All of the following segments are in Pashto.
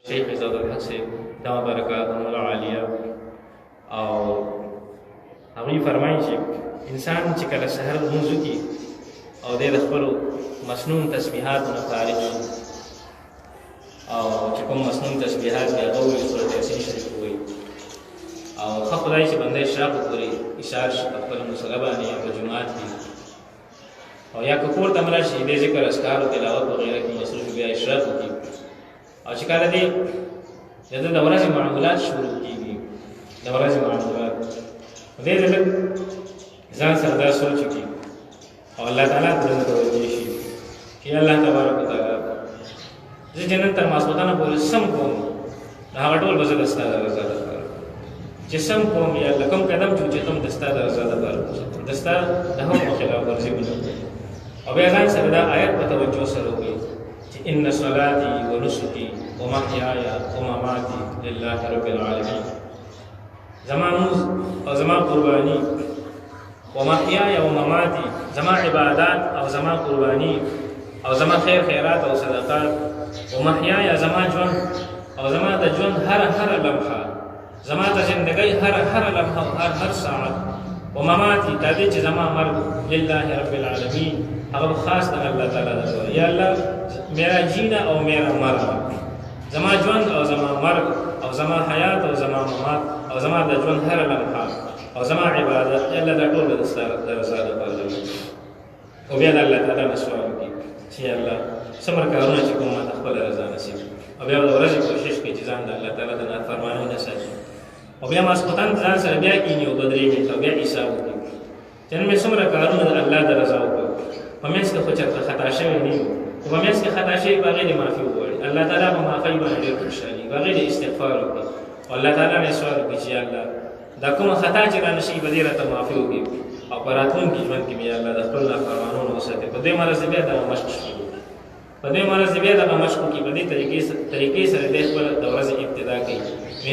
شیخ عزت الحق سے دama برکاتهم العالیه او هغوی فرمایي چې انسان چې کله سحر لمونځ وکړي او دی د خپلو مسنون تسبیحاتو نه فارغ شي او چې کوم مسنون تسبیحات دي هغه ووایي سورت یاسین شریف ووایي او ښه خدای چې بنده اشراق وکړي اشار شي په خپله مسله باندې یا په جومات کې او یا که کور ته مړه شي دې ذکر اذکار او تلاوت وغیره کې مصروف بیا اشراق وکړي او چې کله دې د ده د ورځې معمولات شروع کېږي د ورځې معمولات دې د ځان سره دا سوچ وکړي او الله تعالی ته متوجه شي چې الله تبارک وتعالی زه جنت تر ماسپښینه پورې سم کوم هغه ټول به زه د ستا د رضا لپاره چې سم کوم یا الله کوم قدم چې ته د ستا د رضا لپاره د ستا د حکم خلاف ورزي ونه او بیا ځان سره دا آیت په توجه سره وکړي چې ان صلاتي ونسکي ومحیاي ومماتي لله رب العالمین زما مونځ او زما قرباني ومحیاي ومماتي زما عبادات او زما قرباني او زما خیر خیرات او صدقات ومحیاي زما ژوند او زما د ژوند هر لمحه زما د زندګۍ هر لمحه هر ساعت ومماتي دا دې چې زما مرګ لله رب العالمین هغه خاص د الله تعالی لپاره یا الله میرا جینا او میرا مرګ زما ژوند او زما مرګ او زما حیات او زما ممات او زما د ژوند هر لمحه او زما عبادت یا الله دا ټول د رضا لپاره او بیا د الله تعالی نه سوال وکړي چې الله څومره کارونه چې کوم ما خپل رضا نصیب او بیا د ورځې کوشش کوي چې ځان د الله تعالی د نافرمانۍ نه ساتي او بیا ماسپښین ځان سره بیا کینی او بدرې او بیا حساب وکړي چې نن مې څومره کارونه د الله د رضا وکړو په منځ کې خو چېرته خطا شوی نه یم خو په منځ کې خطا شوي په هغې د معافي وغواړي الله تعالی په معافۍ باندې ډېر خوشحالي په هغې د استغفار وکړي او الله تعالی نه سوال وکړي چې الله دا کومه خطا چې را نه شي په دې راته معافي وکړي او په راتلونکي ژوند کې مې الله د خپل نافرمانونو وساتي په دې مرض بیا دغه مشق شروع په دې مرض بیا دغه مشق وکړي په دې طریقې سره دې خپله د ورځې ابتدا کوي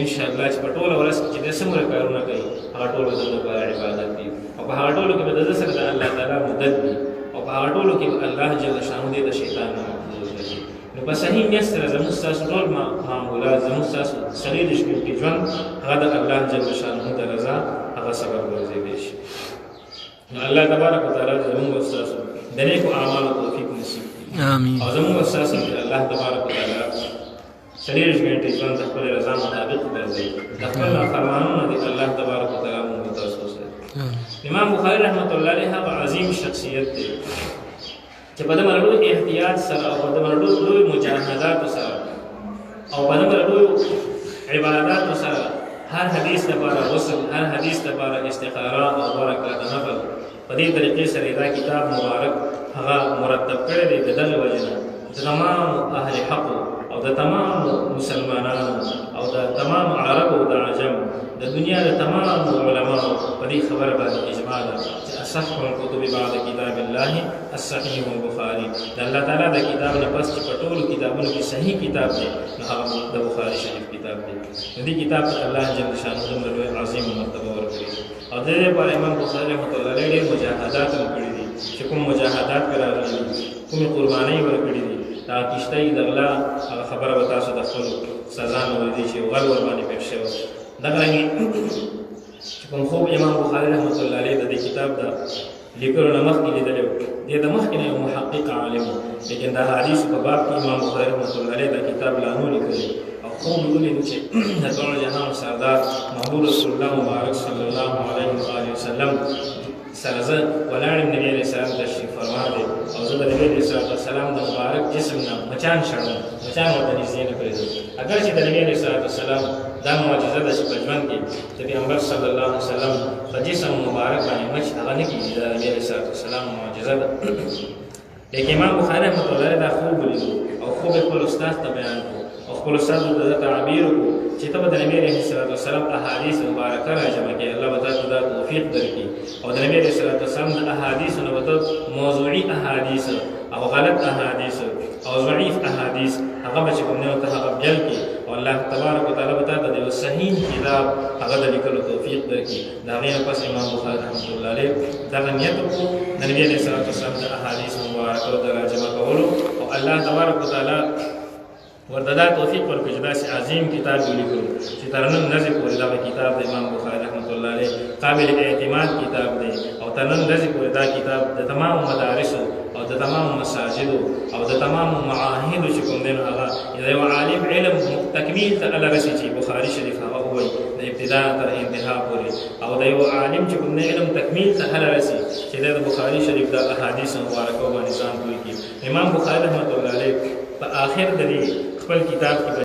انشاءالله چې په ټوله ورځ کې چې د څومره کارونه کوي هغه ټول د ده لپاره عبادت دي او په هغه ټولو کې به د ده سره د الله تعالی مدد وي او په هغه ټولو کې به الله جل شانو دې د شیطان نه محفوظ کړي نو په صحیح نیت سره زموږ ستاسو ټول معمولات زموږ ستاسو صحیح د ژوند هغه د الله جل شانو د رضا هغه سبب ګرځېدی شي نو الله تبارک وتعالی زموږ ستاسو د نیکو اعمالو توفیق نصیب کړي آمین او زموږ ستاسو الله تبارک وتعالی شریعت ګڼټې ژوند د خپل رضا مطابق ګرځي د خپل نافرمانونه د الله تبارک وتعالی موږ تاسو سره امام بخاری رحمت الله علیه هغه عظیم شخصیت دی چې په دغه لوی احتیاط سره او په دغه لوی مجاهدات سره او په دغه لوی عبادات سره هر حدیث لپاره غسل هر حدیث لپاره استخاره او برکات نفل په دې طریقې سره دا کتاب مبارک هغه مرتب کړی دی د دغه وجه نه تمام اهل حق او د تمام مسلمانانو او د تمام عرب او د عجم د دنیا د تمام علماء په دې خبره باندې اجماع ده چې اصح الکتب بعد کتاب الله الصحیح البخاری د الله تعالی د کتاب نه پس چې په ټولو کتابونو کې صحیح کتاب دی نو هغه د بخاری شریف کتاب دی دې کتاب ته الله جل شانه دومره عظیم مرتبه ورکړي او د دې لپاره امام بخاری رحمۃ اللہ علیہ ډېر مجاهدات هم کړي دي چې کوم مجاهدات راغلي کومې قربانۍ ورکړي دي دا کشته د غلا هغه خبره به تاسو د خپل سزا نه ولیدئ چې غل ورباندې پېښ شوی دغرانګې چې کوم خوب امام بخاري رحمت الله علیه د دې کتاب د لیکلو نه مخکې لیدلی و دې د مخکې نه یو محقق عالم و لیکن د حدیثو په باب کې امام بخاري رحمت الله علیه دا کتاب لا نو لیکلی او خوب یې ولیدو چې د ټول جهان سردار محمود رسول الله مبارک صلی الله علیه وآله وسلم سره زه ولاړ یم نبي علیه السلام تشریف فرما دی او زه د نبي علیه السلام د مبارک جسم نه مچان شړم مچان ورته نږدې نه پرېږدم اگر چې د نبي علیه السلام دا معجزه ده چې په ژوند کې د پیغمبر صلی الله علیه وسلم په جسم مبارک باندې مچ هغه نه کېږي د نبي علیه السلام معجزه ده لیکن امام بخاري رحمت الله علیه دا خوب ولیدو او خوب یې خپل استاد ته بیان کړو او خپل استاد ته د تعبیر وکړو چې ته به د نبي علیه السلام احادیث مبارکه راجمع کړې الله به تاسو دا توفیق درکړي او د نبي علیه السلام د احادیثو نه به ته موضوعي احادیث او غلط احادیث او ضعیف احادیث هغه به چې کوم نه ته هغه بیل کړي او الله تبارک وتعالی به تاسو د یو صحیح کتاب هغه د لیکلو توفیق درکړي د هغې نه پس امام بخاري رحمت الله علیه دغه نیت وکړو د نبي علیه السلام د احادیث مبارکو د راجمع کولو او الله تبارک وتعالی ورته دا توفیق ورکړي چې داسې عظیم کتاب ولیکو چې تر نن ورځې پورې دغه کتاب د امام بخاري رحمت الله علیه قابل اعتماد کتاب دی او تر نن ورځې پورې دا کتاب د تمامو مدارسو او د تمامو مساجدو او د تمامو معاهدو چې کوم دی نو هغه د یو عالم علم تکمیل ته الله رسي چې بخاري شریف هغه ووایي د ابتدا تر انتها پورې او د یو عالم چې کوم دی علم تکمیل ته الله رسي چې د بخاري شریف د احادیث مبارکو باندې ځان پوهېږي امام بخاري رحمت الله علیه په آخر د دې خپل کتاب کې